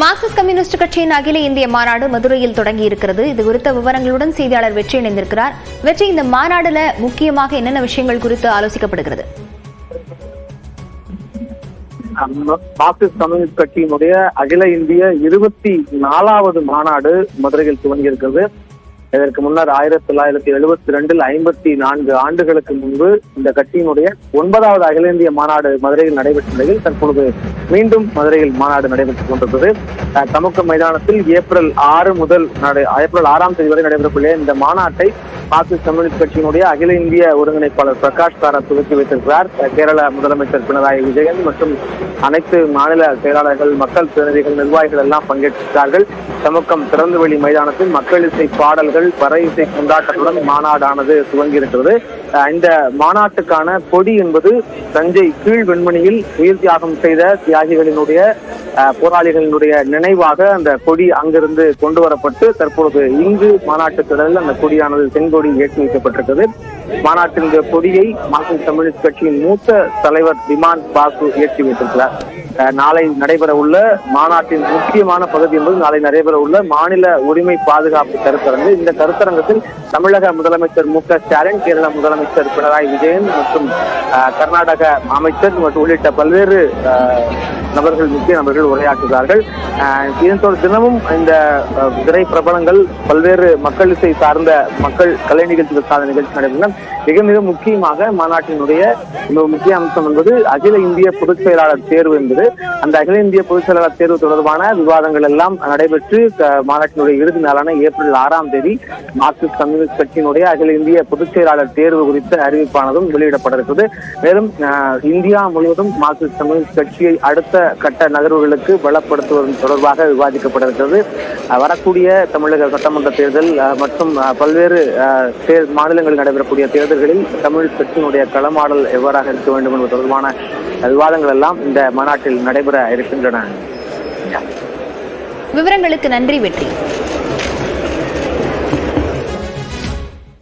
Marxist communist கட்சியின் அகில இந்திய மாநாடு மதுரையில் தொடங்கி இருக்கிறது. இது குறித்த விவரங்களுடன் செய்தியாளர் வெற்றி இணைந்திருக்கிறார். வெற்றி, இந்த மாநாடுல முக்கியமாக என்னென்ன விஷயங்கள் குறித்து ஆலோசிக்கப்படுகிறது? மார்க்சிஸ்ட் கம்யூனிஸ்ட் கட்சியினுடைய அகில இந்திய 24வது மாநாடு மதுரையில் துவங்கி இருக்கிறது. இதற்கு முன்னர் 1972 54 ஆண்டுகளுக்கு முன்பு இந்த கட்சியினுடைய 9வது அகில இந்திய மாநாடு மதுரையில் நடைபெற்ற நிலையில் தற்பொழுது மீண்டும் மதுரையில் மாநாடு நடைபெற்றுக் கொண்டிருந்தது. தமுக்க மைதானத்தில் ஏப்ரல் 6ஆம் தேதி வரை நடைபெறக்கூடிய இந்த மாநாட்டை மார்க்சிஸ்ட் கம்யூனிஸ்ட் கட்சியினுடைய அகில இந்திய ஒருங்கிணைப்பாளர் பிரகாஷ் காரத் துவக்கி வைத்திருக்கிறார். கேரள முதலமைச்சர் பினராயி விஜயன் மற்றும் அனைத்து மாநில செயலாளர்கள், மக்கள் பிரதிநிதிகள், நிர்வாகிகள் எல்லாம் பங்கேற்றார்கள். தமுக்கம் திறந்தவெளி மைதானத்தில் மக்கள் இசை பாடல்கள், பறை இசை கொண்டாட்டத்துடன் மாநாடானது துவங்கி இருக்கிறது. இந்த மாநாட்டுக்கான கொடி என்பது தஞ்சை கீழ் வெண்மணியில் உயிர் தியாகம் செய்த தியாகிகளினுடைய போராளிகளினுடைய நினைவாக அந்த கொடி அங்கிருந்து கொண்டு வரப்பட்டு தற்பொழுது இங்கு மாநாட்டு திடலில் அந்த கொடியானது செங்கொடி ஏற்றி வைக்கப்பட்டிருக்கிறது. மாநாட்டின் கொடியை மார்க்சிஸ்ட் கம்யூனிஸ்ட் கட்சியின் மூத்த தலைவர் விமான் பாசு ஏற்றி வைத்திருக்கிறார். நாளை நடைபெற உள்ள மாநாட்டின் முக்கியமான பகுதி என்பது நாளை நடைபெற உள்ள மாநில உரிமை பாதுகாப்பு கருத்தரங்கு. இந்த கருத்தரங்கத்தில் தமிழக முதலமைச்சர் மு.க.ஸ்டாலின், கேரள முதலமைச்சர் பினராயி விஜயன் மற்றும் கர்நாடக அமைச்சர் மற்றும் உள்ளிட்ட பல்வேறு முக்கிய நபர்கள் உரையாற்றுகிறார்கள். இதன் தினமும் இந்த திரை பிரபலங்கள், பல்வேறு மக்கள் இசை சார்ந்த மக்கள் கலை நிகழ்ச்சிகள் சார்ந்த நிகழ்ச்சி நடைபெறும். மிக மாற்றியமாக மாநாட்டினுடைய முக்கிய அம்சம் என்பது அகில இந்திய பொதுச் செயலாளர் தேர்வு என்பது. அந்த அகில இந்திய பொதுச் செயலாளர் தேர்வு தொடர்பான விவாதங்கள் எல்லாம் நடைபெற்று மாநாட்டினுடைய இறுதி நாளான ஏப்ரல் 6ஆம் தேதி மார்க்சிஸ்ட் கம்யூனிஸ்ட் கட்சியினுடைய அகில இந்திய பொதுச் செயலாளர் தேர்வு குறித்த அறிவிப்பானதும் வெளியிடப்பட இருக்கிறது. மேலும் இந்தியா முழுவதும் மார்க்சிஸ்ட் கம்யூனிஸ்ட் கட்சியை அடுத்த கட்ட நகர்வுகளுக்கு பலப்படுத்துவது தொடர்பாக விவாதிக்கப்பட இருக்கிறது. வரக்கூடிய தமிழக சட்டமன்ற தேர்தல் மற்றும் பல்வேறு மாநிலங்களில் நடைபெறக்கூடிய தேர்தல்களில் கம்யூனிஸ்ட் கட்சியினுடைய களமாடல் எவ்வாறாக இருக்க வேண்டும் என்பது தொடர்பான விவாதங்கள் எல்லாம் இந்த மாநாட்டில் நடைபெற இருக்கின்றன. விவரங்களுக்கு நன்றி வெற்றி.